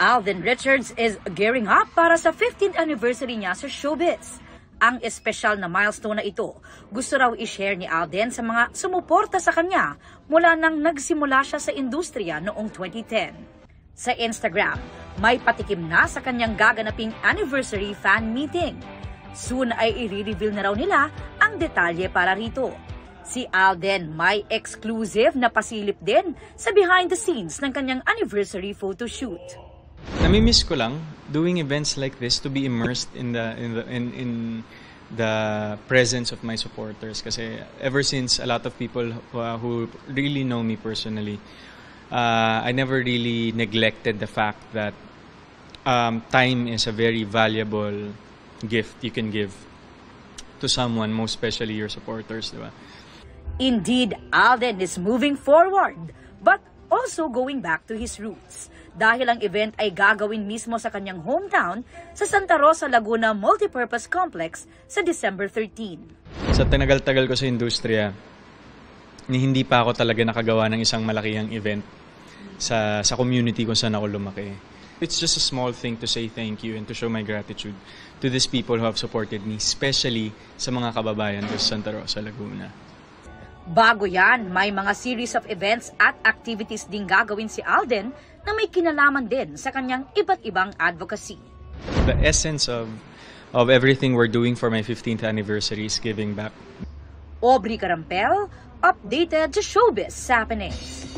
Alden Richards is gearing up para sa 15th anniversary niya sa showbiz. Ang espesyal na milestone na ito, gusto raw i-share ni Alden sa mga sumuporta sa kanya mula nang nagsimula siya sa industriya noong 2010. Sa Instagram, may patikim na sa kanyang gaganaping anniversary fan meeting. Soon ay i-reveal na raw nila ang detalye para rito. Si Alden may exclusive na pasilip din sa behind the scenes ng kanyang anniversary photoshoot. Nami-miss ko lang doing events like this, to be immersed in the presence of my supporters, kasi ever since a lot of people who really know me personally, I never really neglected the fact that time is a very valuable gift you can give to someone, most especially your supporters, diba? Indeed, Alden is moving forward, but also going back to his roots. Dahil ang event ay gagawin mismo sa kanyang hometown sa Santa Rosa, Laguna Multipurpose Complex sa December 13. Sa tinagal-tagal ko sa industriya, hindi pa ako talaga nakagawa ng isang malakihang event sa community kung saan ako lumaki. It's just a small thing to say thank you and to show my gratitude to these people who have supported me, especially sa mga kababayan ko sa Santa Rosa, Laguna. Bago yan, may mga series of events at activities ding gagawin si Alden na may kinalaman din sa kanyang iba't ibang advocacy. The essence of everything we're doing for my 15th anniversary is giving back. Aubrey Carampel, updated sa Showbiz Happenings.